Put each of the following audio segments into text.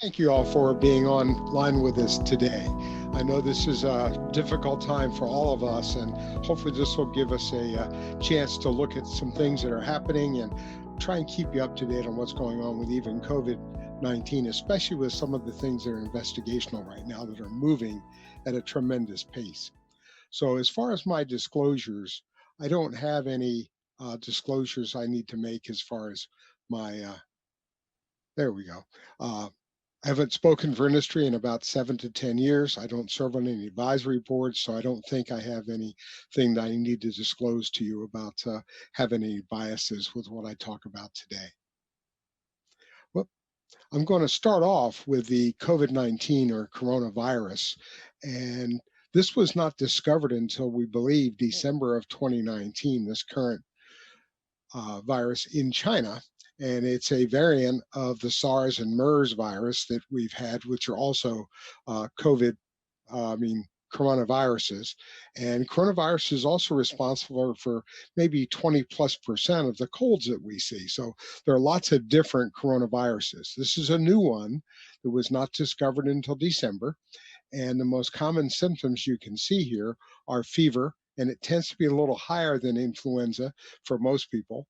Thank you all for being online with us today. I know this is a difficult time for all of us, and hopefully this will give us a chance to look at some things that are happening and try and keep you up to date on what's going on with even COVID-19, especially with some of the things that are investigational right now that are moving at a tremendous pace. So as far as my disclosures, I don't have any disclosures I need to make as far as my, there we go. I haven't spoken for industry in about 7 to 10 years. I don't serve on any advisory boards, so I don't think I have anything that I need to disclose to you about having any biases with what I talk about today. Well, I'm going to start off with the COVID-19 or coronavirus. And this was not discovered until we believe December of 2019, this current virus in China. And it's a variant of the SARS and MERS virus that we've had, which are also coronaviruses. And coronavirus is also responsible for maybe 20+% of the colds that we see. So there are lots of different coronaviruses. This is a new one that was not discovered until December. And the most common symptoms you can see here are fever, and it tends to be a little higher than influenza for most people,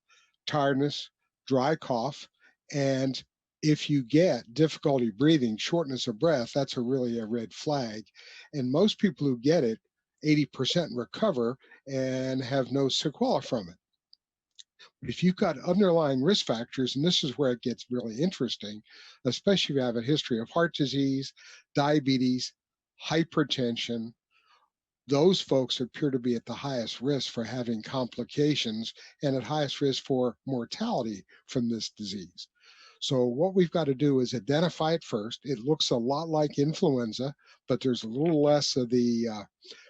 tiredness, dry cough, and if you get difficulty breathing, shortness of breath, that's really a red flag. And most people who get it, 80% recover and have no sequela from it. But if you've got underlying risk factors, and this is where it gets really interesting, especially if you have a history of heart disease, diabetes, hypertension, those folks appear to be at the highest risk for having complications and at highest risk for mortality from this disease. So what we've got to do is identify it first. It looks a lot like influenza, but there's a little less of the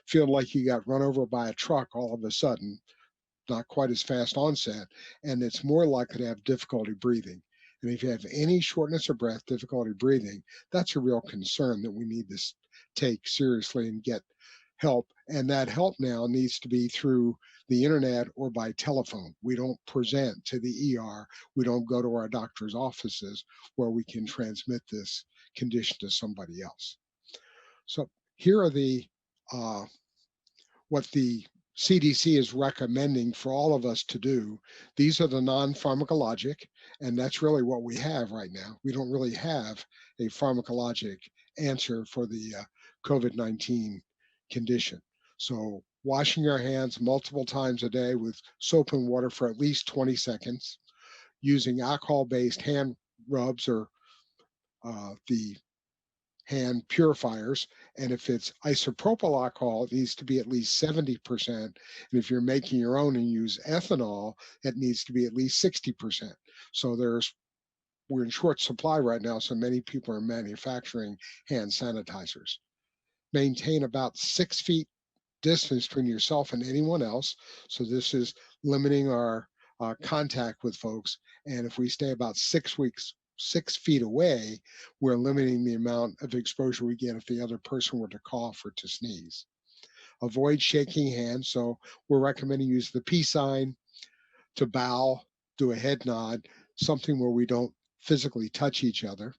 feeling like you got run over by a truck all of a sudden, not quite as fast onset, and it's more likely to have difficulty breathing. And if you have any shortness of breath, difficulty breathing, that's a real concern that we need to take seriously and get help. And that help now needs to be through the internet or by telephone. We don't present to the ER. We don't go to our doctor's offices where we can transmit this condition to somebody else. So here are the what the CDC is recommending for all of us to do. These are the non-pharmacologic, and that's really what we have right now. We don't really have a pharmacologic answer for the COVID-19 condition. So washing our hands multiple times a day with soap and water for at least 20 seconds, using alcohol-based hand rubs or the hand purifiers. And if it's isopropyl alcohol, it needs to be at least 70%. And if you're making your own and use ethanol, it needs to be at least 60%. So we're in short supply right now, so many people are manufacturing hand sanitizers. Maintain about 6 feet distance between yourself and anyone else. So this is limiting our contact with folks. And if we stay about 6 feet away, we're limiting the amount of exposure we get if the other person were to cough or to sneeze. Avoid shaking hands. So we're recommending use the peace sign, to bow, do a head nod, something where we don't physically touch each other.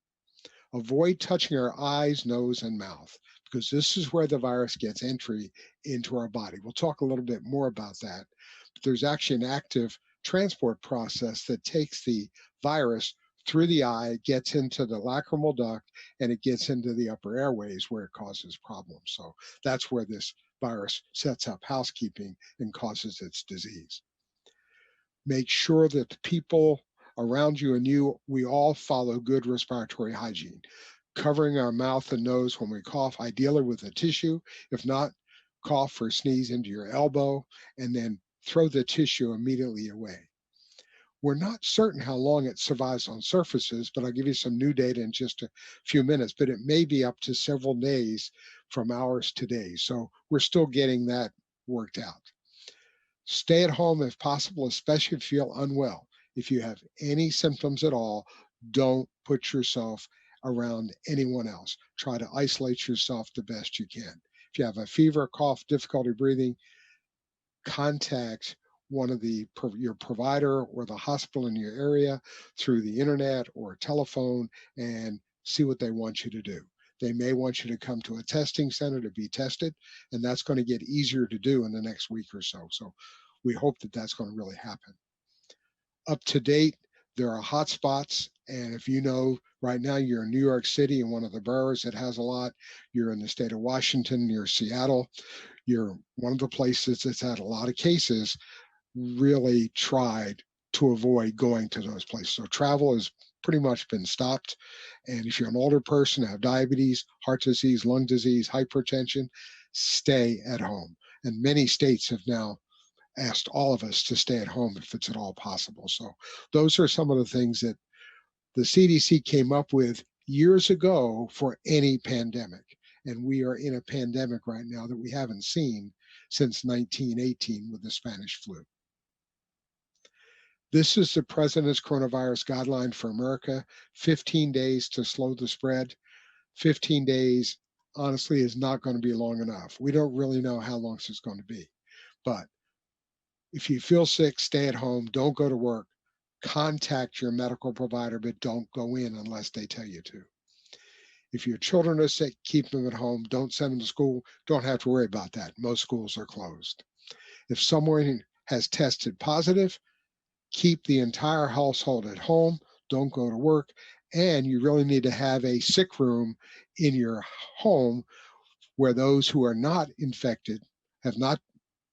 Avoid touching our eyes, nose, and mouth, because this is where the virus gets entry into our body. We'll talk a little bit more about that. But there's actually an active transport process that takes the virus through the eye, gets into the lacrimal duct, and it gets into the upper airways where it causes problems. So that's where this virus sets up housekeeping and causes its disease. Make sure that the people around you and you, we all follow good respiratory hygiene. Covering our mouth and nose when we cough, ideally with a tissue. If not, cough or sneeze into your elbow, and then throw the tissue immediately away. We're not certain how long it survives on surfaces, but I'll give you some new data in just a few minutes, but it may be up to several days from hours to days. So we're still getting that worked out. Stay at home if possible, especially if you feel unwell. If you have any symptoms at all, don't put yourself around anyone else. Try to isolate yourself the best you can. If you have a fever, cough, difficulty breathing, contact one of your provider or the hospital in your area through the internet or telephone and see what they want you to do. They may want you to come to a testing center to be tested, and that's going to get easier to do in the next week or so. So we hope that that's going to really happen. Up to date, there are hot spots, and if you know right now you're in New York City in one of the boroughs that has a lot, you're in the state of Washington near Seattle, you're one of the places that's had a lot of cases, really tried to avoid going to those places. So travel has pretty much been stopped. And if you're an older person, have diabetes, heart disease, lung disease, hypertension, stay at home. And many states have now asked all of us to stay at home if it's at all possible. So those are some of the things that the CDC came up with years ago for any pandemic. And we are in a pandemic right now that we haven't seen since 1918 with the Spanish flu. This is the President's Coronavirus Guideline for America, 15 days to slow the spread. 15 days, honestly, is not going to be long enough. We don't really know how long this is going to be. But if you feel sick, stay at home, don't go to work, contact your medical provider, but don't go in unless they tell you to. If your children are sick, keep them at home. Don't send them to school. Don't have to worry about that. Most schools are closed. If someone has tested positive, keep the entire household at home. Don't go to work. And you really need to have a sick room in your home where those who are not infected, have not,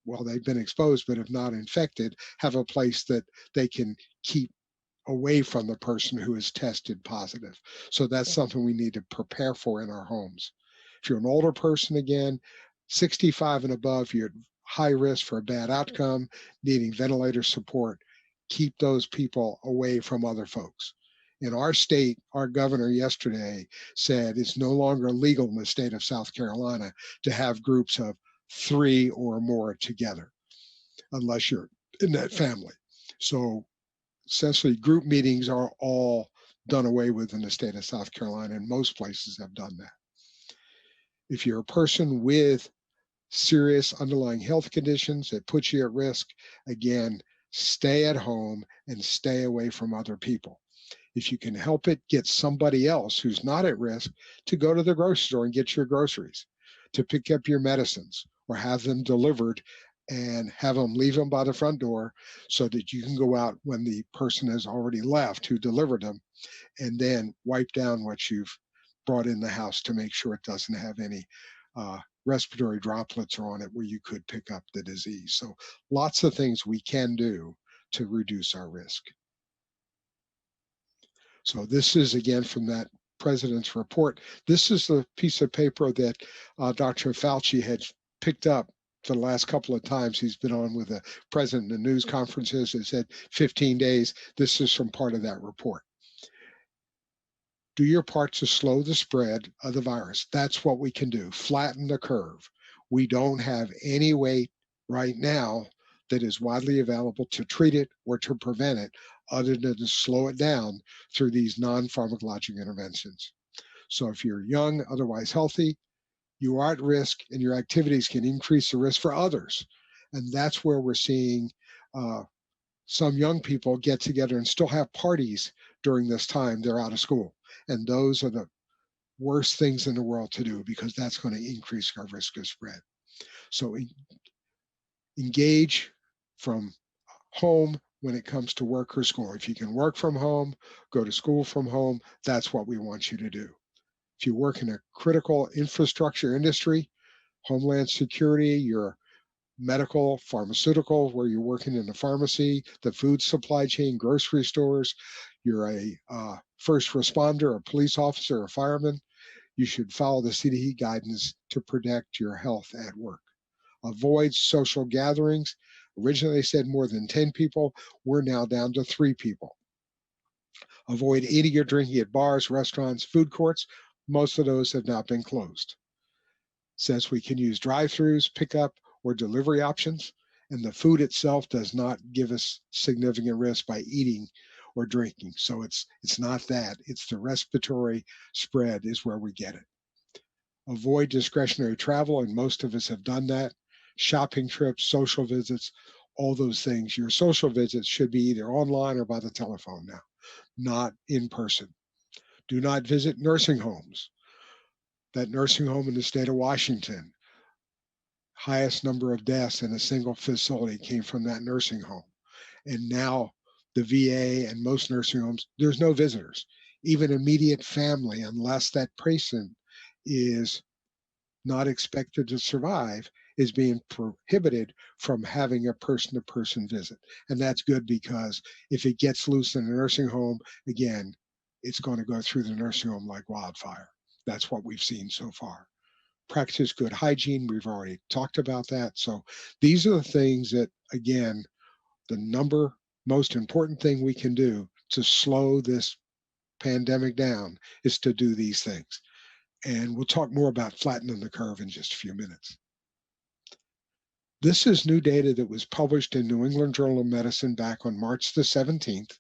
well, they've been exposed but have not infected, have a place that they can keep away from the person who is tested positive. So that's something we need to prepare for in our homes. If you're an older person, again, 65 and above, you're at high risk for a bad outcome, needing ventilator support. Keep those people away from other folks. In our state, our governor yesterday said it's no longer legal in the state of South Carolina to have groups of 3 or more together, unless you're in that family. So essentially, group meetings are all done away with in the state of South Carolina, and most places have done that. If you're a person with serious underlying health conditions that put you at risk, again, stay at home and stay away from other people. If you can help it, get somebody else who's not at risk to go to the grocery store and get your groceries, to pick up your medicines, or have them delivered and have them leave them by the front door so that you can go out when the person has already left who delivered them, and then wipe down what you've brought in the house to make sure it doesn't have any respiratory droplets on it where you could pick up the disease. So lots of things we can do to reduce our risk. So this is, again, from that president's report. This is the piece of paper that Dr. Fauci had picked up for the last couple of times he's been on with the president in news conferences. It said 15 days. This is from part of that report. Do your part to slow the spread of the virus. That's what we can do. Flatten the curve. We don't have any way right now that is widely available to treat it or to prevent it other than to slow it down through these non-pharmacologic interventions. So if you're young, otherwise healthy, you are at risk and your activities can increase the risk for others. And that's where we're seeing some young people get together and still have parties during this time they're out of school. And those are the worst things in the world to do because that's going to increase our risk of spread. So engage from home when it comes to work or school. If you can work from home, go to school from home, that's what we want you to do. If you work in a critical infrastructure industry, Homeland Security, your medical, pharmaceutical, where you're working in the pharmacy, the food supply chain, grocery stores, you're a first responder, a police officer, a fireman, you should follow the CDC guidance to protect your health at work. Avoid social gatherings. Originally, they said more than 10 people. We're now down to 3 people. Avoid eating or drinking at bars, restaurants, food courts. Most of those have not been closed. Says we can use drive-throughs, pickup, or delivery options, and the food itself does not give us significant risk by eating or drinking. So it's not that. It's the respiratory spread is where we get it. Avoid discretionary travel, and most of us have done that. Shopping trips, social visits, all those things. Your social visits should be either online or by the telephone now, not in person. Do not visit nursing homes. That nursing home in the state of Washington, highest number of deaths in a single facility came from that nursing home. And now the VA and most nursing homes, there's no visitors. Even immediate family, unless that person is not expected to survive, is being prohibited from having a person-to-person visit. And that's good, because if it gets loose in a nursing home, again, it's going to go through the nursing home like wildfire. That's what we've seen so far. Practice good hygiene. We've already talked about that. So these are the things that, again, the most important thing we can do to slow this pandemic down is to do these things. And we'll talk more about flattening the curve in just a few minutes. This is new data that was published in New England Journal of Medicine back on March the 17th,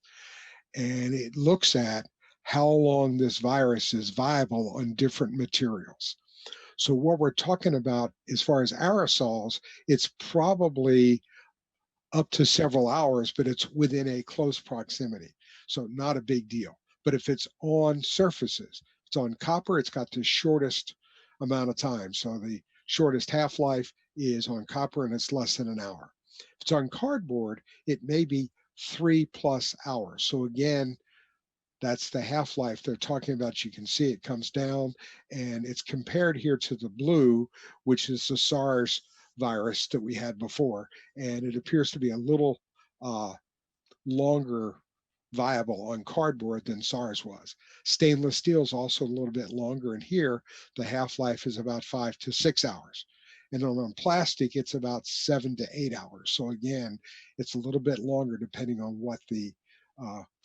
and it looks at how long this virus is viable on different materials. So what we're talking about as far as aerosols, it's probably up to several hours, but it's within a close proximity. So not a big deal. But if it's on surfaces, it's on copper, it's got the shortest amount of time. So the shortest half-life is on copper, and it's less than an hour. If it's on cardboard, it may be 3+ hours. So again, that's the half-life they're talking about. You can see it comes down, and it's compared here to the blue, which is the SARS virus that we had before, and it appears to be a little longer viable on cardboard than SARS was. Stainless steel is also a little bit longer, and here the half-life is about 5 to 6 hours. And on plastic, it's about 7 to 8 hours. So again, it's a little bit longer depending on what the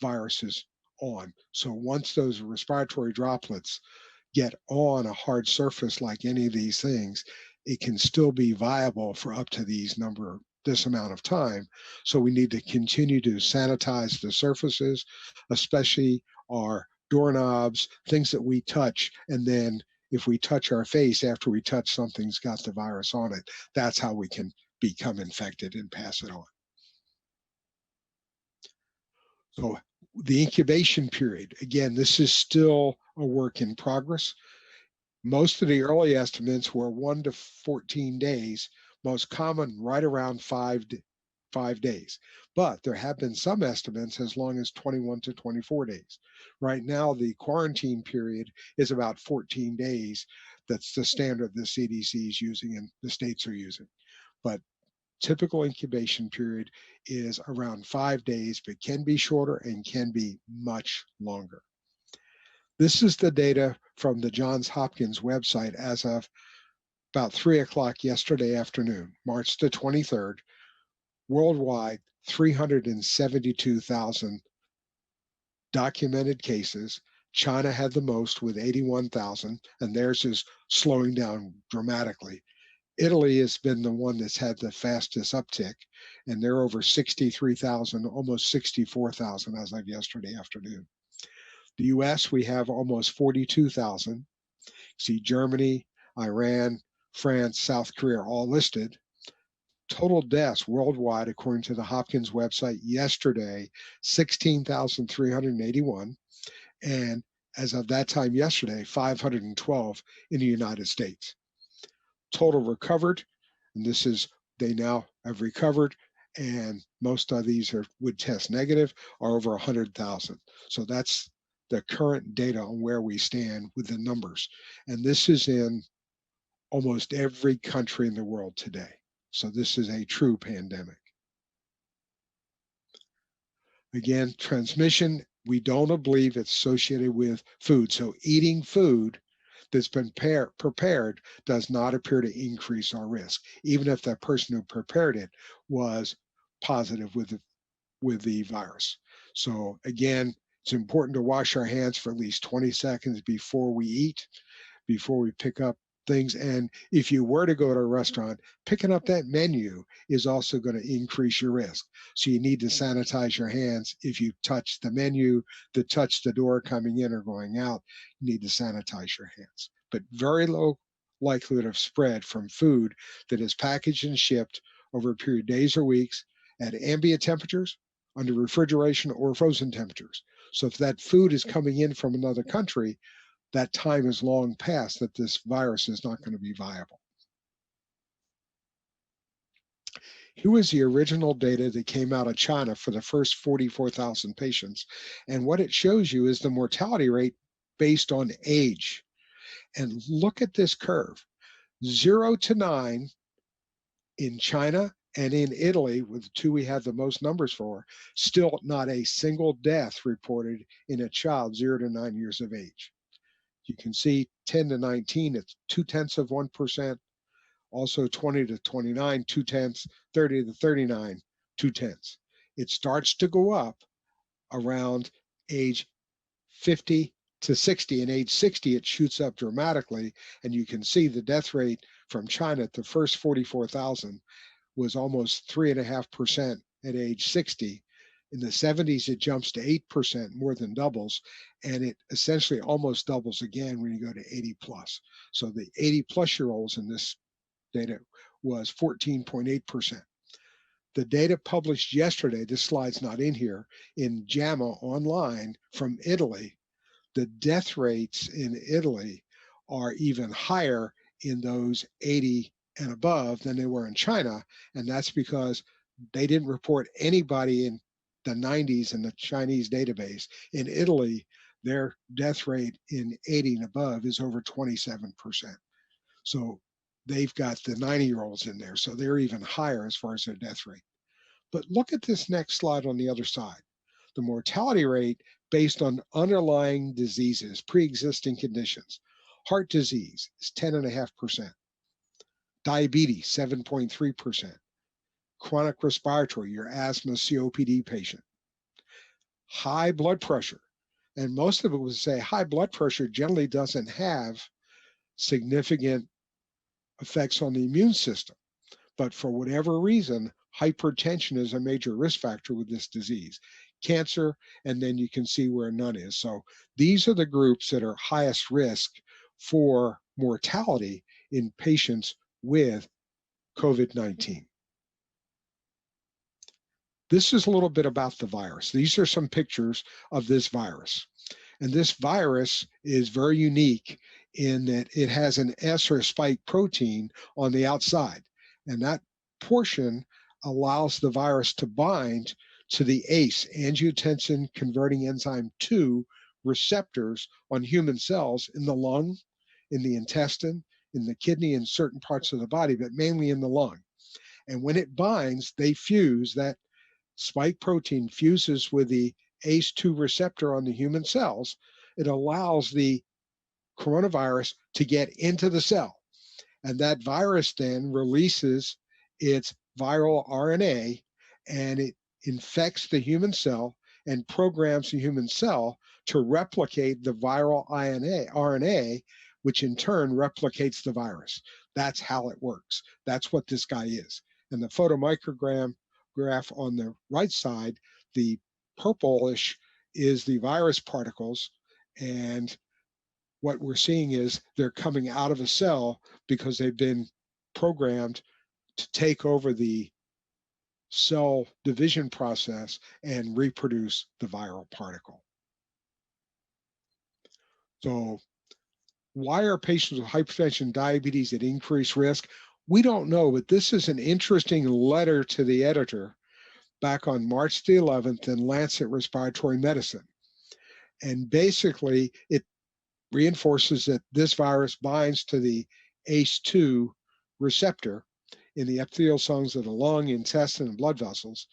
virus is on. So once those respiratory droplets get on a hard surface like any of these things, it can still be viable for up to this amount of time. So we need to continue to sanitize the surfaces, especially our doorknobs, things that we touch. And then if we touch our face after we touch something's got the virus on it, that's how we can become infected and pass it on. So the incubation period, again, this is still a work in progress. Most of the early estimates were 1 to 14 days, most common right around 5 days. But there have been some estimates as long as 21 to 24 days. Right now, the quarantine period is about 14 days. That's the standard the CDC is using and the states are using. But typical incubation period is around 5 days, but can be shorter and can be much longer. This is the data from the Johns Hopkins website as of about 3 o'clock yesterday afternoon, March the 23rd. Worldwide, 372,000 documented cases. China had the most with 81,000, and theirs is slowing down dramatically. Italy has been the one that's had the fastest uptick, and they're over 63,000, almost 64,000 as of yesterday afternoon. The US, we have almost 42,000. See Germany, Iran, France, South Korea are all listed. Total deaths worldwide, according to the Hopkins website yesterday, 16,381. And as of that time yesterday, 512 in the United States. Total recovered, and this is, they now have recovered, and most of these would test negative, are over 100,000. So that's the current data on where we stand with the numbers. And this is in almost every country in the world today. So this is a true pandemic. Again, transmission, we don't believe it's associated with food. So eating food that's been prepared does not appear to increase our risk, even if that person who prepared it was positive with the virus. So again, it's important to wash our hands for at least 20 seconds before we eat, before we pick up things. And if you were to go to a restaurant, picking up that menu is also going to increase your risk. So you need to sanitize your hands. If you touch the menu, to touch the door coming in or going out, you need to sanitize your hands. But very low likelihood of spread from food that is packaged and shipped over a period of days or weeks at ambient temperatures, under refrigeration, or frozen temperatures. So if that food is coming in from another country, that time is long past that this virus is not going to be viable. Here was the original data that came out of China for the first 44,000 patients. And what it shows you is the mortality rate based on age. And look at this curve, 0 to 9 in China and in Italy, with the two we have the most numbers for, still not a single death reported in a child 0 to 9 years of age. You can see 10 to 19, it's 0.2%. Also 20 to 29, 0.2, 30 to 39, 0.2. It starts to go up around age 50 to 60. And age 60, it shoots up dramatically. And you can see the death rate from China at the first 44,000 was almost 3.5% at age 60. In the 70s, it jumps to 8%, more than doubles, and it essentially almost doubles again when you go to 80 plus. So the 80 plus year olds in this data was 14.8%. The data published yesterday, this slide's not in here, in JAMA online from Italy, the death rates in Italy are even higher in those 80 and above than they were in China. And that's because they didn't report anybody in the 90s in the Chinese database. In Italy, their death rate in 80 and above is over 27%. So they've got the 90-year-olds in there. So they're even higher as far as their death rate. But look at this next slide on the other side. The mortality rate based on underlying diseases, pre-existing conditions. Heart disease is 10.5%. Diabetes, 7.3%. Chronic respiratory, your asthma, COPD patient. High blood pressure. And most of it would say high blood pressure generally doesn't have significant effects on the immune system. But for whatever reason, hypertension is a major risk factor with this disease. Cancer, and then you can see where none is. So these are the groups that are highest risk for mortality in patients with COVID-19. This is a little bit about the virus. These are some pictures of this virus. And this virus is very unique in that it has an S or a spike protein on the outside. And that portion allows the virus to bind to the ACE, angiotensin converting enzyme 2 receptors on human cells in the lung, in the intestine, in the kidney, in certain parts of the body, but mainly in the lung. And when it binds, they fuse, that spike protein fuses with the ACE2 receptor on the human cells. It allows the coronavirus to get into the cell. And that virus then releases its viral RNA and it infects the human cell and programs the human cell to replicate the viral RNA, which in turn replicates the virus. That's how it works. That's what this guy is. And the photomicrogram graph on the right side, the purplish is the virus particles, and what we're seeing is they're coming out of a cell because they've been programmed to take over the cell division process and reproduce the viral particle. So why are patients with hypertension and diabetes at increased risk? We don't know, but this is an interesting letter to the editor back on March the 11th in Lancet Respiratory Medicine. And basically, it reinforces that this virus binds to the ACE2 receptor in the epithelial cells of the lung, intestine, and blood vessels,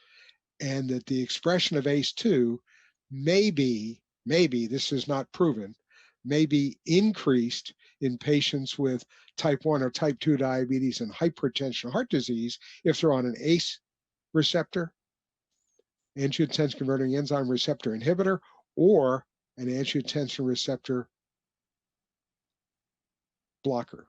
and that the expression of ACE2 may be, this is not proven, may be increased in patients with type 1 or type 2 diabetes and hypertension, heart disease, if they're on an ACE receptor, angiotensin converting enzyme receptor inhibitor, or an angiotensin receptor blocker,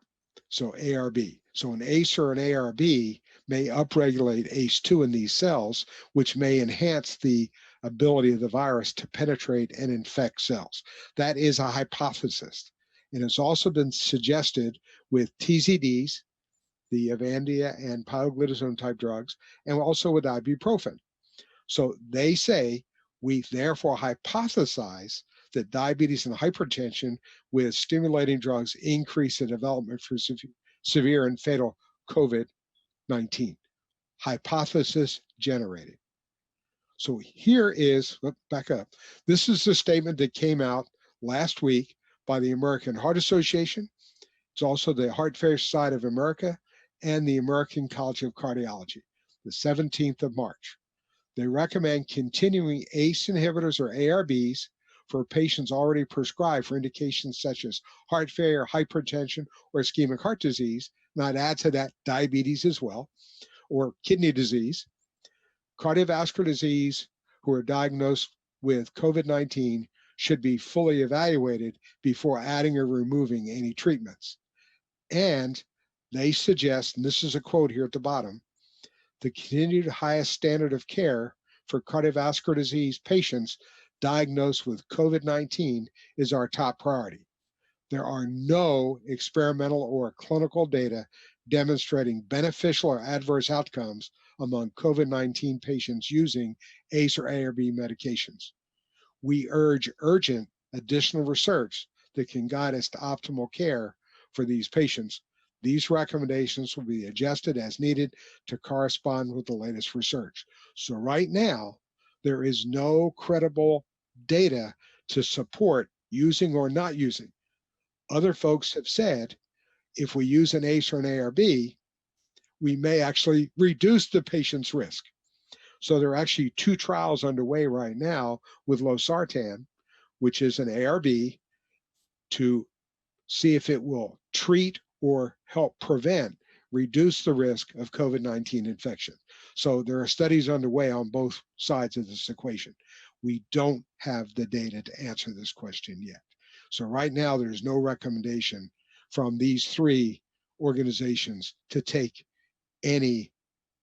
so ARB. So an ACE or an ARB may upregulate ACE2 in these cells, which may enhance the ability of the virus to penetrate and infect cells. That is a hypothesis. And it's also been suggested with TZDs, the Avandia and pioglitazone type drugs, and also with ibuprofen. So they say We therefore hypothesize that diabetes and hypertension with stimulating drugs increase the development for severe and fatal COVID-19. Hypothesis generated. So here is, back up. This is the statement that came out last week by the American Heart Association. It's also the Heart Failure Society of America and the American College of Cardiology, the 17th of March. They recommend continuing ACE inhibitors or ARBs for patients already prescribed for indications such as heart failure, hypertension, or ischemic heart disease, and I'd add to that diabetes as well, or kidney disease, cardiovascular disease, who are diagnosed with COVID-19 should be fully evaluated before adding or removing any treatments. And they suggest, and this is a quote here at the bottom, the continued highest standard of care for cardiovascular disease patients diagnosed with COVID-19 is our top priority. There are no experimental or clinical data demonstrating beneficial or adverse outcomes among COVID-19 patients using ACE or ARB medications. We urge urgent additional research that can guide us to optimal care for these patients. These recommendations will be adjusted as needed to correspond with the latest research. So right now, there is no credible data to support using or not using. Other folks have said, if we use an ACE or an ARB, we may actually reduce the patient's risk. So there are actually two trials underway right now with losartan, which is an ARB, to see if it will treat or help prevent, reduce the risk of COVID-19 infection. So there are studies underway on both sides of this equation. We don't have the data to answer this question yet. So right now, there's no recommendation from these three organizations to take any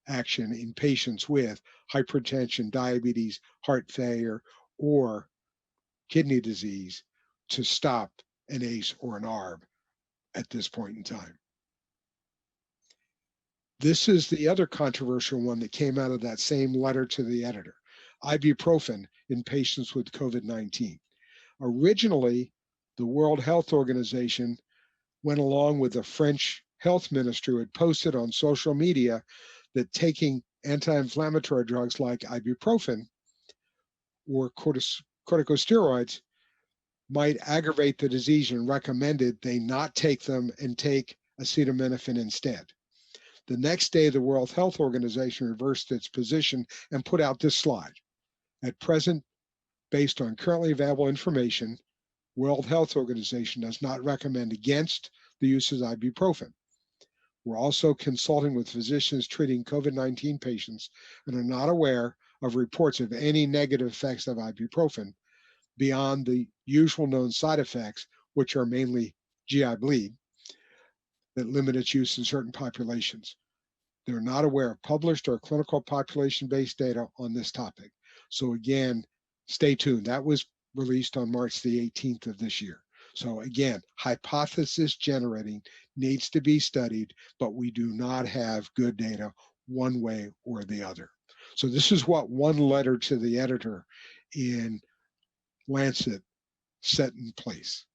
action in patients with hypertension, diabetes, heart failure, or kidney disease to stop an ACE or an ARB at this point in time. This is the other controversial one that came out of that same letter to the editor, ibuprofen in patients with COVID-19. Originally, the World Health Organization went along with the French health ministry who had posted on social media that taking anti-inflammatory drugs like ibuprofen or corticosteroids might aggravate the disease and recommended they not take them and take acetaminophen instead. The next day, the World Health Organization reversed its position and put out this slide. At present, based on currently available information, World Health Organization does not recommend against the use of ibuprofen. We're also consulting with physicians treating COVID-19 patients and are not aware of reports of any negative effects of ibuprofen beyond the usual known side effects, which are mainly GI bleed, that limit its use in certain populations. They're not aware of published or clinical population-based data on this topic. So again, stay tuned. That was released on March the 18th of this year. So again, hypothesis generating needs to be studied, but we do not have good data one way or the other. So this is what one letter to the editor in Lancet set in place.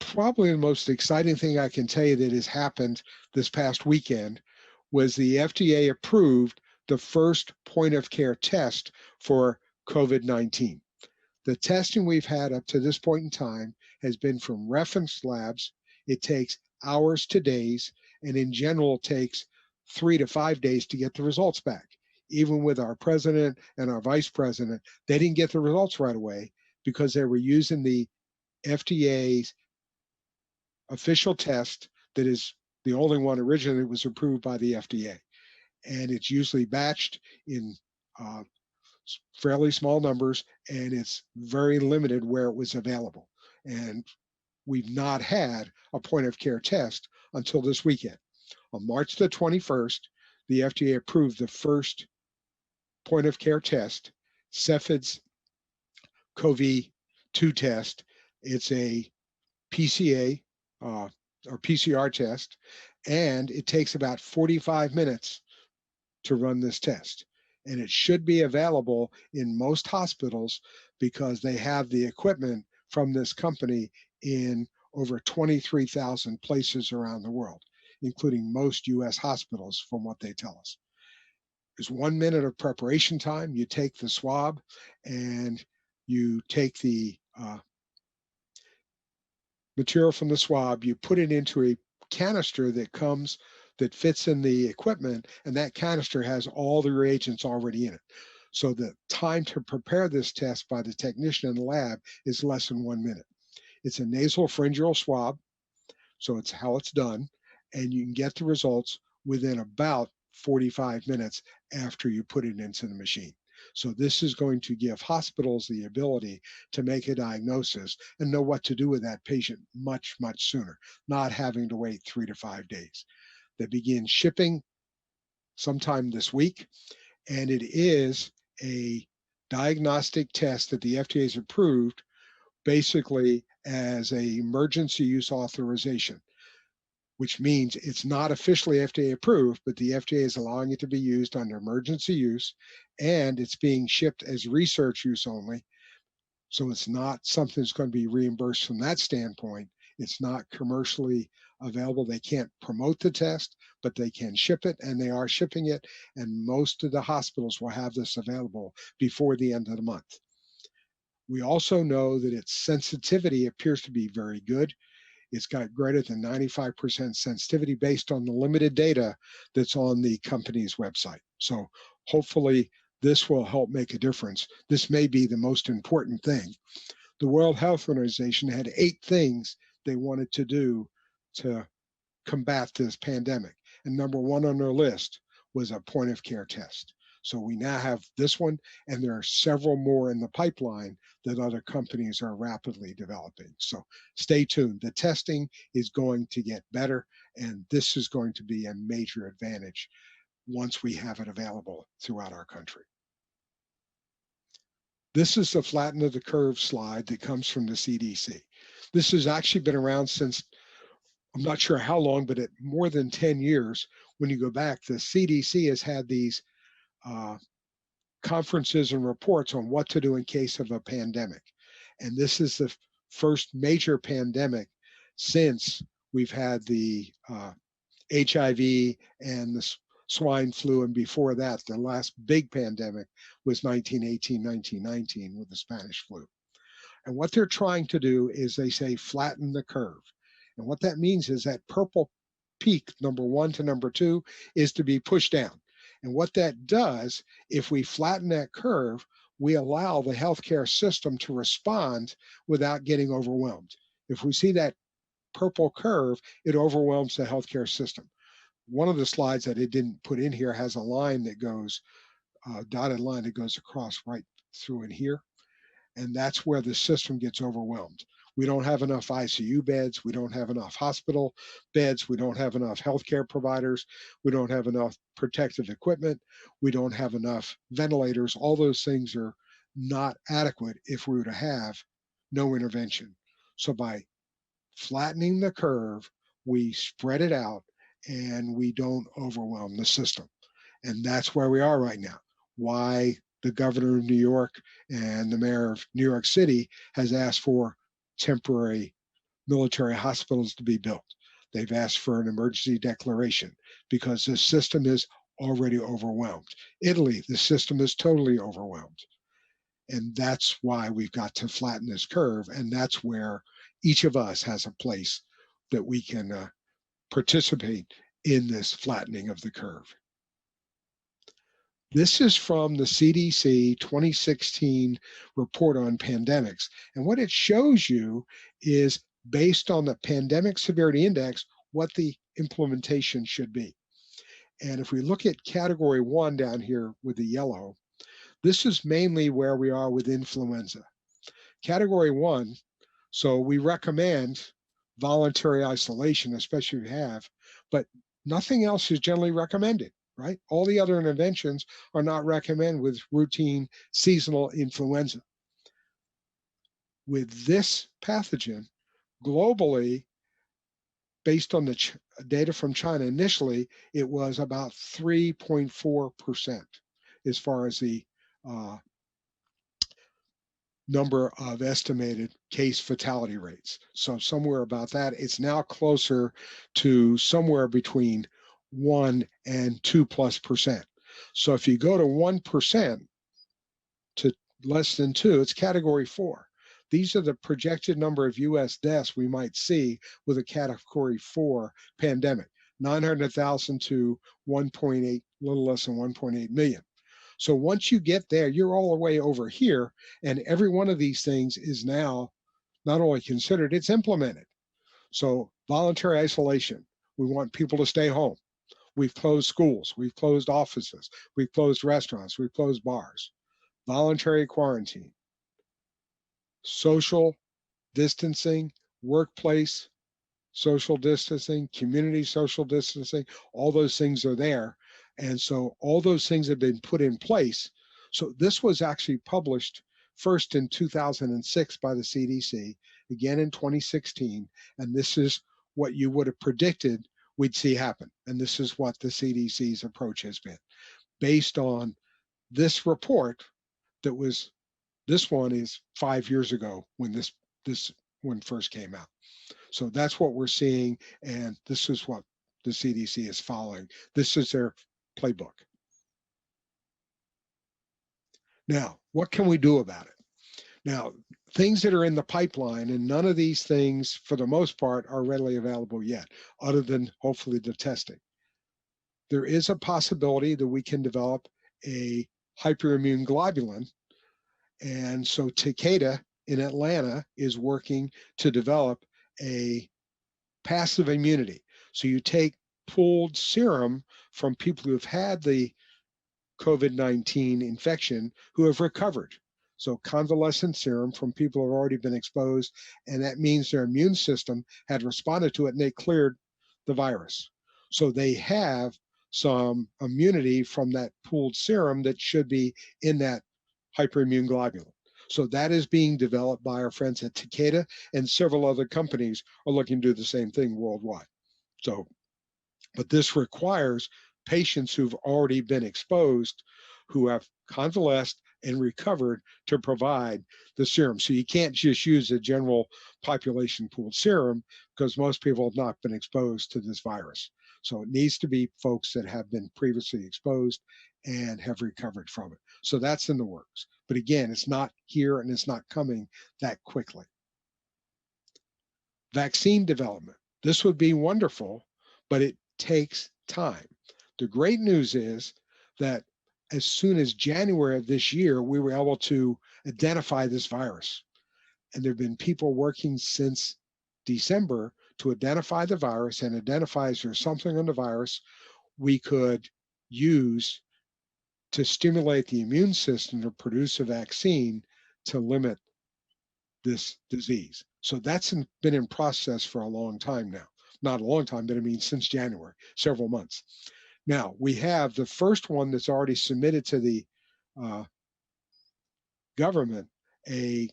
Probably the most exciting thing I can tell you that has happened this past weekend was the FDA approved the first point of care test for COVID-19. The testing we've had up to this point in time has been from reference labs. It takes hours to days, and in general takes 3 to 5 days to get the results back. Even with our president and our vice president, they didn't get the results right away because they were using the FDA's official test that is the only one originally that was approved by the FDA. And it's usually batched in fairly small numbers, and it's very limited where it was available. And we've not had a point of care test until this weekend. On March the 21st, the FDA approved the first point of care test, Cepheid's CoV-2 test. It's a PCA or PCR test, and it takes about 45 minutes to run this test. And it should be available in most hospitals because they have the equipment from this company in over 23,000 places around the world, including most US hospitals from what they tell us. There's 1 minute of preparation time. You take the swab and you take the material from the swab, you put it into a canister that fits in the equipment, and that canister has all the reagents already in it. So the time to prepare this test by the technician in the lab is less than 1 minute. It's a nasal pharyngeal swab, so it's how it's done, and you can get the results within about 45 minutes after you put it into the machine. So this is going to give hospitals the ability to make a diagnosis and know what to do with that patient much, much sooner, not having to wait 3 to 5 days. They begin shipping sometime this week, and it is a diagnostic test that the FDA has approved basically as an emergency use authorization, which means it's not officially FDA approved, but the FDA is allowing it to be used under emergency use, and it's being shipped as research use only. So it's not something that's going to be reimbursed from that standpoint. It's not commercially available. They can't promote the test, but they can ship it, and they are shipping it, and most of the hospitals will have this available before the end of the month. We also know that its sensitivity appears to be very good. It's got greater than 95% sensitivity based on the limited data that's on the company's website. So hopefully this will help make a difference. This may be the most important thing. The World Health Organization had 8 things they wanted to do to combat this pandemic. And number 1 on their list was a point of care test. So we now have this one, and there are several more in the pipeline that other companies are rapidly developing. So stay tuned. The testing is going to get better, and this is going to be a major advantage once we have it available throughout our country. This is the flatten of the curve slide that comes from the CDC. This has actually been around since, I'm not sure how long, but at more than 10 years. When you go back, the CDC has had these conferences and reports on what to do in case of a pandemic. And this is the first major pandemic since we've had the HIV and the swine flu. And before that, the last big pandemic was 1918, 1919 with the Spanish flu. And what they're trying to do is they say flatten the curve. And what that means is that purple peak, number 1 to number 2, is to be pushed down. And what that does, if we flatten that curve, we allow the healthcare system to respond without getting overwhelmed. If we see that purple curve, it overwhelms the healthcare system. One of the slides that it didn't put in here has a line that goes, dotted line that goes across right through in here. And that's where the system gets overwhelmed. We don't have enough ICU beds. We don't have enough hospital beds. We don't have enough healthcare providers. We don't have enough protective equipment. We don't have enough ventilators. All those things are not adequate if we were to have no intervention. So by flattening the curve, we spread it out and we don't overwhelm the system. And that's where we are right now. Why the governor of New York and the mayor of New York City has asked for temporary military hospitals to be built. They've asked for an emergency declaration because the system is already overwhelmed. Italy, the system is totally overwhelmed. And that's why we've got to flatten this curve. And that's where each of us has a place that we can participate in this flattening of the curve. This is from the CDC 2016 report on pandemics. And what it shows you is based on the pandemic severity index, what the implementation should be. And if we look at category 1 down here with the yellow, this is mainly where we are with influenza. Category 1, so we recommend voluntary isolation, especially if you have, but nothing else is generally recommended. Right? All the other interventions are not recommended with routine seasonal influenza. With this pathogen, globally, based on the data from China initially, it was about 3.4%. as far as the number of estimated case fatality rates. So somewhere about that, it's now closer to somewhere between 1 and 2+%. So if you go to 1% to less than 2, it's category 4. These are the projected number of US deaths we might see with a category 4 pandemic, 900,000 to 1.8, little less than 1.8 million. So once you get there, you're all the way over here, and every one of these things is now not only considered, it's implemented. So voluntary isolation, we want people to stay home. We've closed schools, we've closed offices, we've closed restaurants, we've closed bars. Voluntary quarantine, social distancing, workplace social distancing, community social distancing, all those things are there. And so all those things have been put in place. So this was actually published first in 2006 by the CDC, again in 2016, and this is what you would have predicted we'd see happen. And this is what the CDC's approach has been. Based on this report that was, this one is 5 years ago when this one first came out. So that's what we're seeing, and this is what the CDC is following. This is their playbook. Now, what can we do about it? Now, things that are in the pipeline, and none of these things, for the most part, are readily available yet, other than hopefully the testing. There is a possibility that we can develop a hyperimmune globulin, and so Takeda in Atlanta is working to develop a passive immunity. So you take pooled serum from people who have had the COVID-19 infection who have recovered. So convalescent serum from people who have already been exposed, and that means their immune system had responded to it and they cleared the virus. So they have some immunity from that pooled serum that should be in that hyperimmune globulin. So that is being developed by our friends at Takeda, and several other companies are looking to do the same thing worldwide. So, but this requires patients who've already been exposed, who have convalesced and recovered, to provide the serum. So you can't just use a general population pooled serum because most people have not been exposed to this virus. So it needs to be folks that have been previously exposed and have recovered from it. So that's in the works. But again, it's not here and it's not coming that quickly. Vaccine development. This would be wonderful, but it takes time. The great news is that as soon as January of this year, we were able to identify this virus. And there have been people working since December to identify the virus and identify if there's something on the virus we could use to stimulate the immune system to produce a vaccine to limit this disease. So that's been in process for a long time now. Not a long time, but I mean since January, several months. Now, we have the first one that's already submitted to the government, a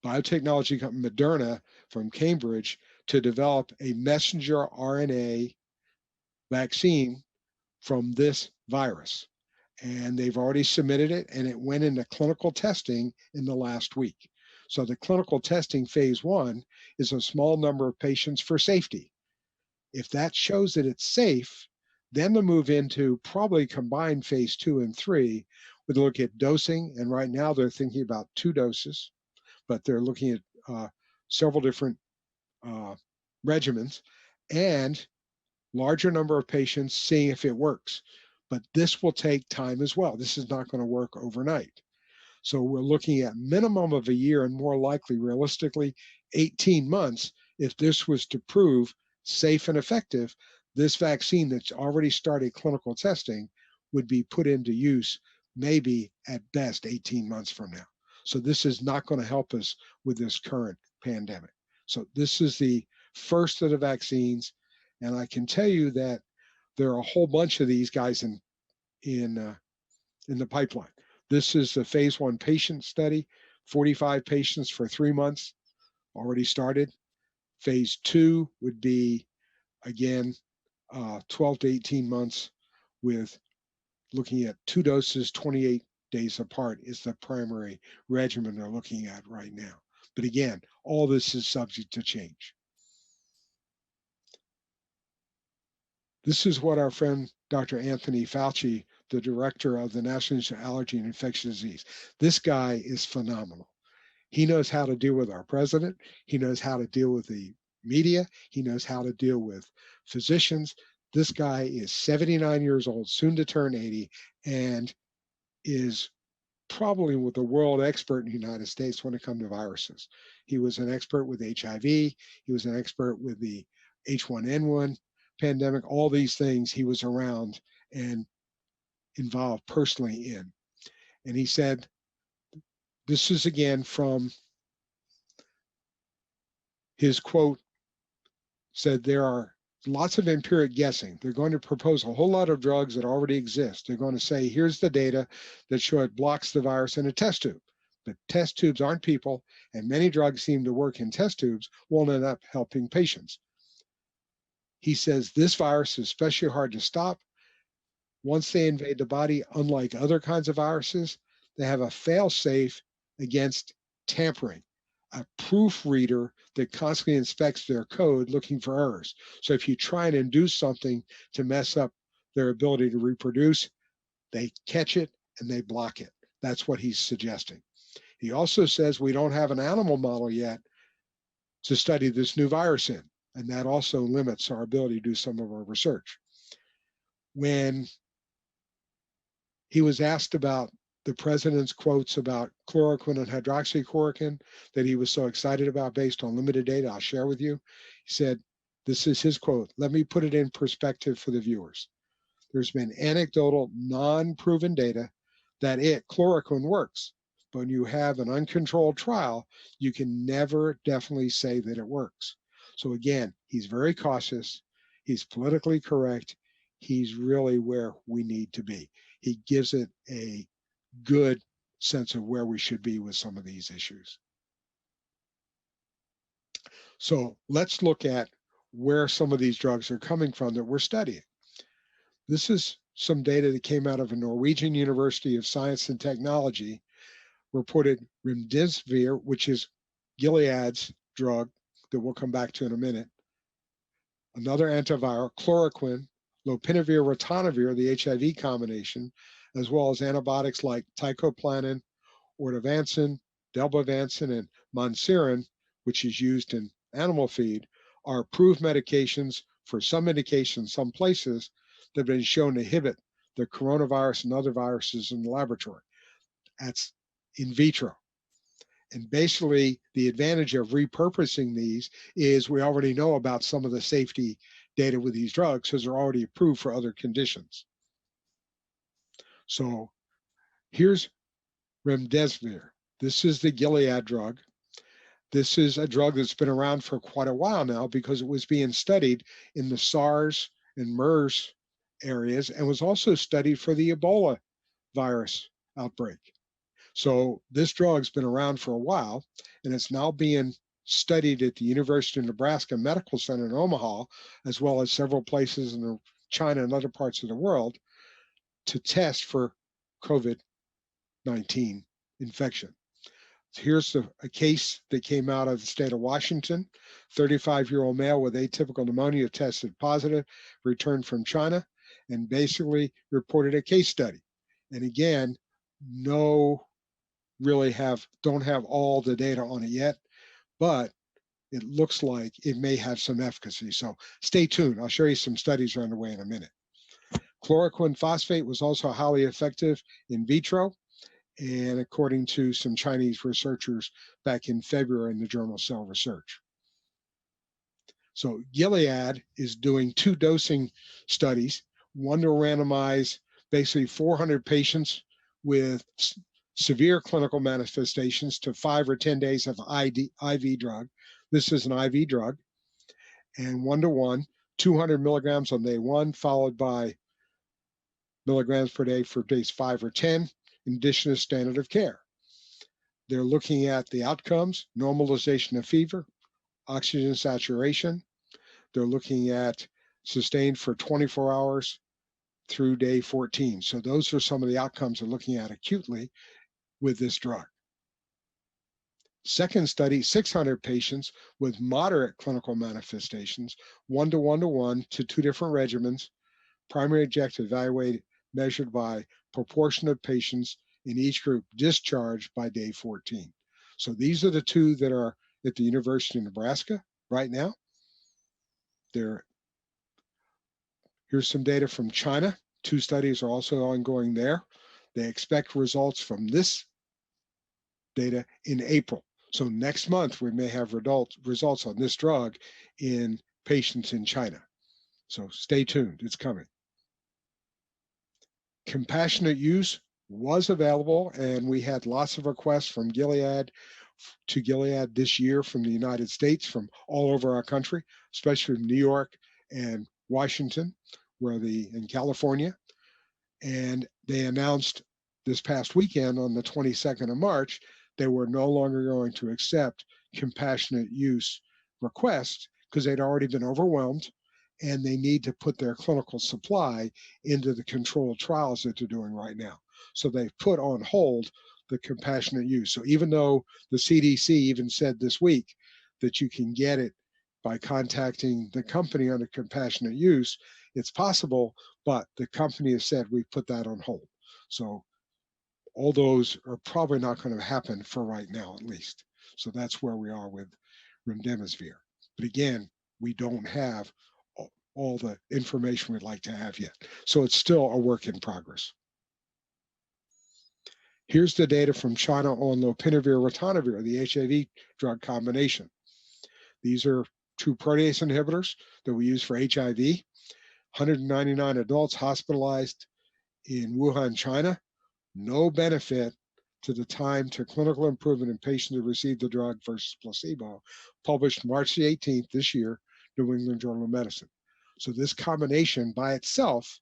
biotechnology company, Moderna from Cambridge, to develop a messenger RNA vaccine from this virus. And they've already submitted it, and it went into clinical testing in the last week. So the clinical testing phase 1 is a small number of patients for safety. If that shows that it's safe, then they'll move into probably combined phase 2 and 3 with a look at dosing. And right now they're thinking about 2 doses, but they're looking at several different regimens and larger number of patients, seeing if it works. But this will take time as well. This is not going to work overnight. So we're looking at minimum of a year and more likely, realistically, 18 months if this was to prove safe and effective. This vaccine that's already started clinical testing would be put into use maybe at best 18 months from now. So this is not going to help us with this current pandemic. So this is the first of the vaccines, and I can tell you that there are a whole bunch of these guys in the pipeline. This is the phase 1 patient study, 45 patients for 3 months, already started. Phase 2 would be, again, 12 to 18 months with looking at 2 doses, 28 days apart is the primary regimen they're looking at right now. But again, all this is subject to change. This is what our friend Dr. Anthony Fauci, the director of the National Institute of Allergy and Infectious Disease, this guy is phenomenal. He knows how to deal with our president. He knows how to deal with the media. He knows how to deal with physicians. This guy is 79 years old, soon to turn 80, and is probably with the world expert in the United States when it comes to viruses. He was an expert with HIV. He was an expert with the H1N1 pandemic. All these things he was around and involved personally in. And he said, this is again from his quote, said there are lots of empiric guessing. They're going to propose a whole lot of drugs that already exist. They're going to say, here's the data that show it blocks the virus in a test tube. But test tubes aren't people, and many drugs seem to work in test tubes, won't end up helping patients. He says this virus is especially hard to stop. Once they invade the body, unlike other kinds of viruses, they have a fail-safe against tampering, a proofreader that constantly inspects their code looking for errors. So if you try and induce something to mess up their ability to reproduce, they catch it and they block it. That's what he's suggesting. He also says we don't have an animal model yet to study this new virus in, and that also limits our ability to do some of our research. When he was asked about the president's quotes about chloroquine and hydroxychloroquine that he was so excited about based on limited data, I'll share with you. He said, this is his quote, let me put it in perspective for the viewers. There's been anecdotal, non-proven data that chloroquine works. But when you have an uncontrolled trial, you can never definitely say that it works. So again, he's very cautious. He's politically correct. He's really where we need to be. He gives it a good sense of where we should be with some of these issues. So let's look at where some of these drugs are coming from that we're studying. This is some data that came out of a Norwegian University of Science and Technology, reported remdesivir, which is Gilead's drug that we'll come back to in a minute, another antiviral, chloroquine, lopinavir, ritonavir, the HIV combination, as well as antibiotics like teicoplanin, ortavancin, delbavancin, and moncirin, which is used in animal feed, are approved medications for some indications, some places that have been shown to inhibit the coronavirus and other viruses in the laboratory. That's in vitro. And basically, the advantage of repurposing these is we already know about some of the safety data with these drugs because they're already approved for other conditions. So here's remdesivir. This is the Gilead drug. This is a drug that's been around for quite a while now because it was being studied in the SARS and MERS areas and was also studied for the Ebola virus outbreak. So this drug's been around for a while, and it's now being studied at the University of Nebraska Medical Center in Omaha, as well as several places in China and other parts of the world to test for COVID-19 infection. Here's a case that came out of the state of Washington. 35-year-old male with atypical pneumonia tested positive, returned from China, and basically reported a case study. And again, don't have all the data on it yet, but it looks like it may have some efficacy. So stay tuned. I'll show you some studies are underway in a minute. Chloroquine phosphate was also highly effective in vitro, and according to some Chinese researchers back in February in the journal Cell Research. So Gilead is doing 2 dosing studies, one to randomize basically 400 patients with severe clinical manifestations to 5 or 10 days of IV drug. This is an IV drug, and 1-to-1, 200 milligrams on day 1, followed by milligrams per day for days 5 or 10, in addition to standard of care. They're looking at the outcomes, normalization of fever, oxygen saturation. They're looking at sustained for 24 hours through day 14. So those are some of the outcomes we're looking at acutely with this drug. Second study, 600 patients with moderate clinical manifestations, 1:1:1 to 2 different regimens. Primary objective evaluated measured by proportion of patients in each group discharged by day 14. So these are the 2 that are at the University of Nebraska right now. Here's some data from China. 2 studies are also ongoing there. They expect results from this data in April. So next month, we may have results on this drug in patients in China. So stay tuned, it's coming. Compassionate use was available, and we had lots of requests from Gilead to Gilead this year from the United States, from all over our country, especially from New York and Washington, in California. And they announced this past weekend on the 22nd of March, they were no longer going to accept compassionate use requests because they'd already been overwhelmed, and they need to put their clinical supply into the controlled trials that they're doing right now. So they've put on hold the compassionate use. So even though the CDC even said this week that you can get it by contacting the company under compassionate use, it's possible, but the company has said we put that on hold. So all those are probably not going to happen for right now, at least. So that's where we are with remdesivir. But again, we don't have all the information we'd like to have yet. So it's still a work in progress. Here's the data from China on lopinavir-ritonavir, the HIV drug combination. These are 2 protease inhibitors that we use for HIV. 199 adults hospitalized in Wuhan, China. No benefit to the time to clinical improvement in patients who received the drug versus placebo, published March the 18th this year, New England Journal of Medicine. So this combination by itself,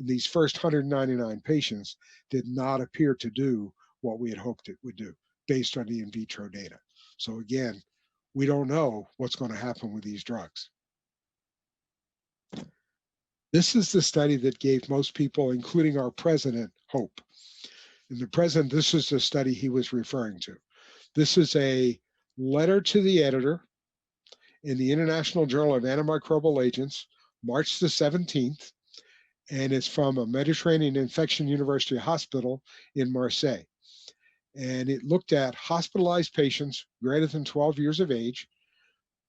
in these first 199 patients, did not appear to do what we had hoped it would do based on the in vitro data. So again, we don't know what's going to happen with these drugs. This is the study that gave most people, including our president, hope. And the president, this is the study he was referring to. This is a letter to the editor in the International Journal of Antimicrobial Agents, March the 17th, and it's from a Mediterranean Infection University Hospital in Marseille. And it looked at hospitalized patients greater than 12 years of age,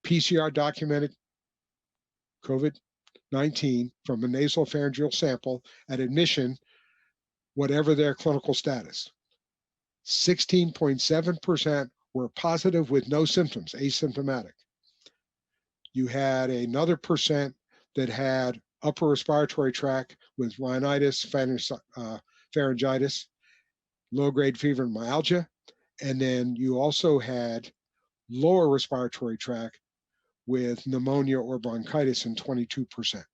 PCR documented COVID-19 from a nasopharyngeal sample at admission, whatever their clinical status. 16.7% were positive with no symptoms, asymptomatic. You had another percent that had upper respiratory tract with rhinitis, pharyngitis, low-grade fever and myalgia. And then you also had lower respiratory tract with pneumonia or bronchitis in 22%.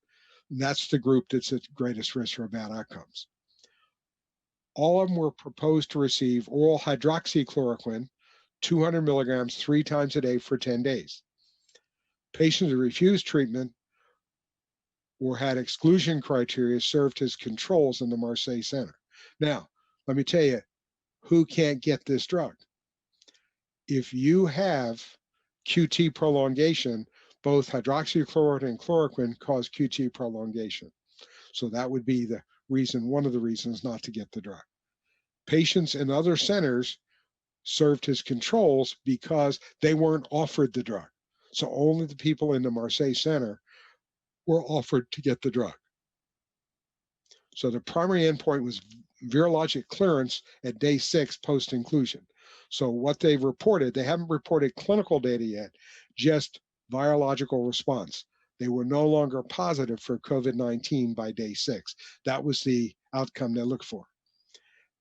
And that's the group that's at greatest risk for bad outcomes. All of them were proposed to receive oral hydroxychloroquine, 200 milligrams 3 times a day for 10 days. Patients who refused treatment or had exclusion criteria served as controls in the Marseille Center. Now, let me tell you, who can't get this drug? If you have QT prolongation, both hydroxychloroquine and chloroquine cause QT prolongation. So that would be the reason, one of the reasons not to get the drug. Patients in other centers served as controls because they weren't offered the drug. So only the people in the Marseille Center were offered to get the drug. So the primary endpoint was virologic clearance at day 6 post-inclusion. So what they've reported, they haven't reported clinical data yet, just virological response. They were no longer positive for COVID-19 by day 6. That was the outcome they looked for.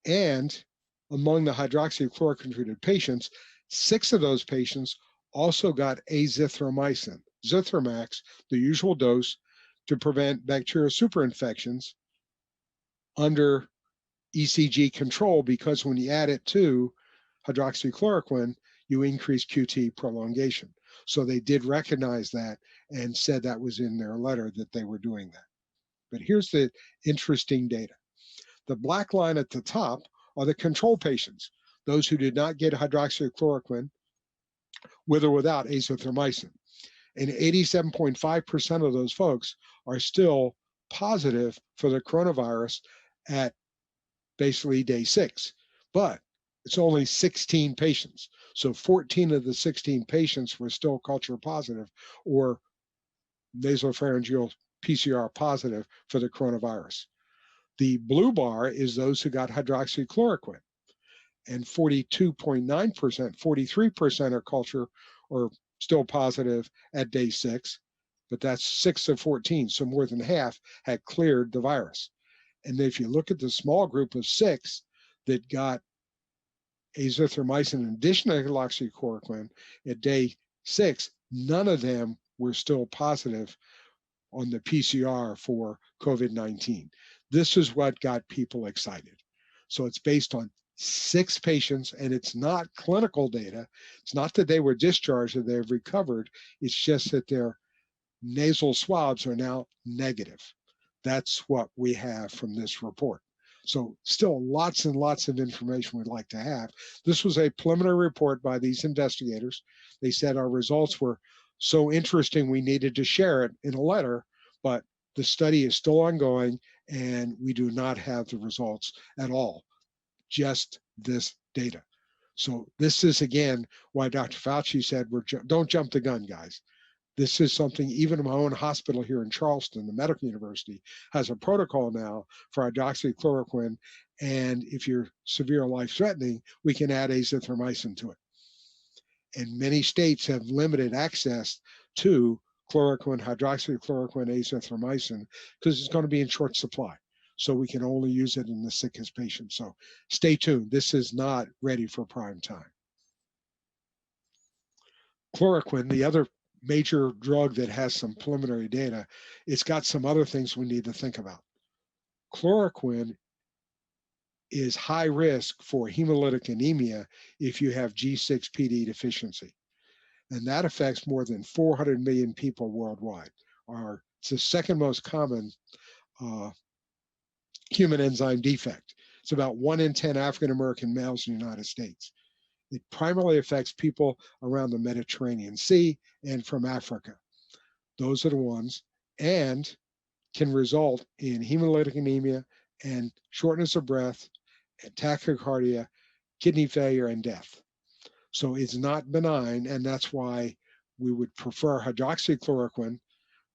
And among the hydroxychloroquine-treated patients, 6 of those patients also got azithromycin, Zithromax, the usual dose to prevent bacterial superinfections under ECG control, because when you add it to hydroxychloroquine, you increase QT prolongation. So they did recognize that and said that was in their letter that they were doing that. But here's the interesting data. The black line at the top are the control patients, those who did not get hydroxychloroquine with or without azithromycin. And 87.5% of those folks are still positive for the coronavirus at basically day 6. But it's only 16 patients. So 14 of the 16 patients were still culture positive or nasopharyngeal PCR positive for the coronavirus. The blue bar is those who got hydroxychloroquine, and 42.9%, 43% are culture or still positive at day 6, but that's 6 of 14, so more than half had cleared the virus. And if you look at the small group of 6 that got azithromycin in addition to hydroxychloroquine at day 6, none of them were still positive on the PCR for COVID-19. This is what got people excited. So it's based on 6 patients, and it's not clinical data. It's not that they were discharged or they've recovered. It's just that their nasal swabs are now negative. That's what we have from this report. So still lots and lots of information we'd like to have. This was a preliminary report by these investigators. They said our results were so interesting we needed to share it in a letter, but the study is still ongoing and we do not have the results at all, just this data. So this is, again, why Dr. Fauci said, don't jump the gun, guys. This is something even my own hospital here in Charleston, the Medical University, has a protocol now for hydroxychloroquine. And if you're severe life-threatening, we can add azithromycin to it. And many states have limited access to chloroquine, hydroxychloroquine, azithromycin, because it's going to be in short supply. So we can only use it in the sickest patients. So stay tuned. This is not ready for prime time. Chloroquine, the other major drug that has some preliminary data, it's got some other things we need to think about. Chloroquine is high risk for hemolytic anemia if you have G6PD deficiency. And that affects more than 400 million people worldwide. It's the second most common human enzyme defect. It's about 1 in 10 African American males in the United States. It primarily affects people around the Mediterranean Sea and from Africa. Those are the ones, and can result in hemolytic anemia and shortness of breath, and tachycardia, kidney failure, and death. So it's not benign, and that's why we would prefer hydroxychloroquine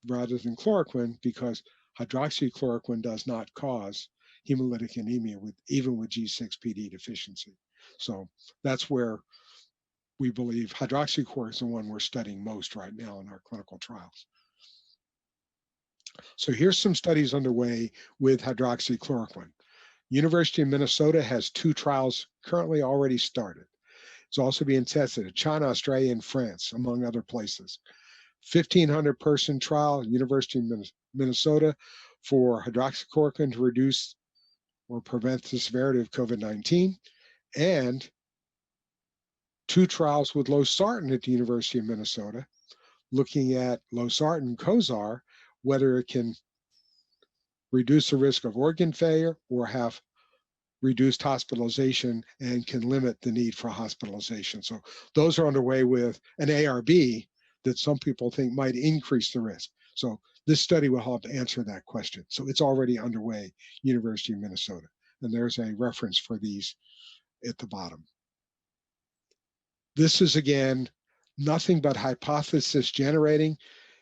rather than chloroquine, because hydroxychloroquine does not cause hemolytic anemia even with G6PD deficiency. So that's where we believe hydroxychloroquine is the one we're studying most right now in our clinical trials. So here's some studies underway with hydroxychloroquine. University of Minnesota has 2 trials currently already started. It's also being tested in China, Australia, and France, among other places. 1,500-person trial, University of Minnesota, for hydroxychloroquine to reduce or prevent the severity of COVID-19, and 2 trials with losartan at the University of Minnesota, looking at losartan Cozar, whether it can reduce the risk of organ failure or have reduced hospitalization and can limit the need for hospitalization. So those are underway with an ARB that some people think might increase the risk. So this study will help answer that question. So it's already underway, University of Minnesota. And there's a reference for these at the bottom. This is, again, nothing but hypothesis generating.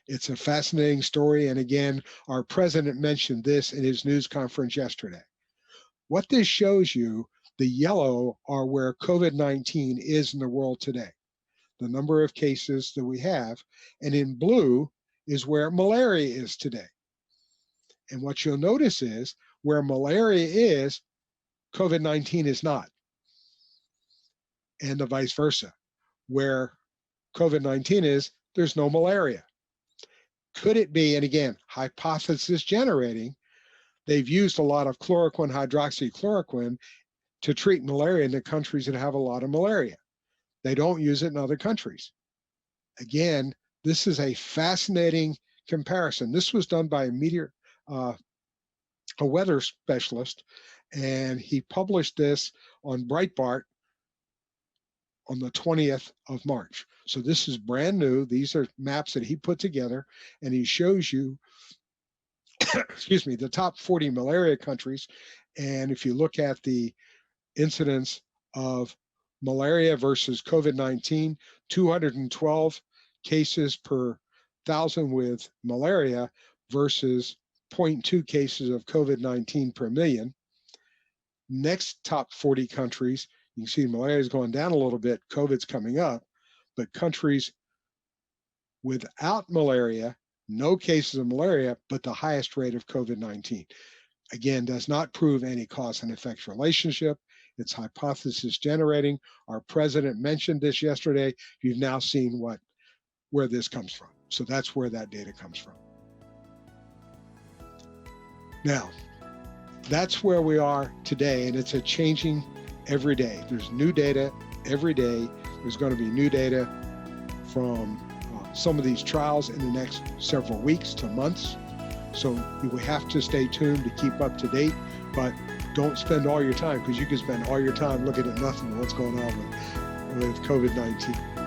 It's a fascinating story. And again, our president mentioned this in his news conference yesterday. What this shows you, the yellow are where COVID-19 is in the world today, the number of cases that we have, and in blue is where malaria is today. And what you'll notice is where malaria is, COVID-19 is not, and the vice versa. Where COVID-19 is, there's no malaria. Could it be, and again, hypothesis generating, they've used a lot of chloroquine, hydroxychloroquine to treat malaria in the countries that have a lot of malaria. They don't use it in other countries. Again, this is a fascinating comparison. This was done by a weather specialist, and he published this on Breitbart on the 20th of March. So this is brand new. These are maps that he put together, and he shows you, excuse me, the top 40 malaria countries. And if you look at the incidence of malaria versus COVID-19, 212 cases per thousand with malaria versus 0.2 cases of COVID-19 per million. Next top 40 countries, you can see malaria is going down a little bit, COVID's coming up, but countries without malaria, no cases of malaria, but the highest rate of COVID-19. Again, does not prove any cause and effect relationship. It's hypothesis generating. Our president mentioned this yesterday. You've now seen where this comes from. So that's where that data comes from. Now, that's where we are today, and it's a changing every day. There's new data every day. There's going to be new data from some of these trials in the next several weeks to months. So we have to stay tuned to keep up to date, but don't spend all your time, because you can spend all your time looking at nothing, what's going on with COVID-19.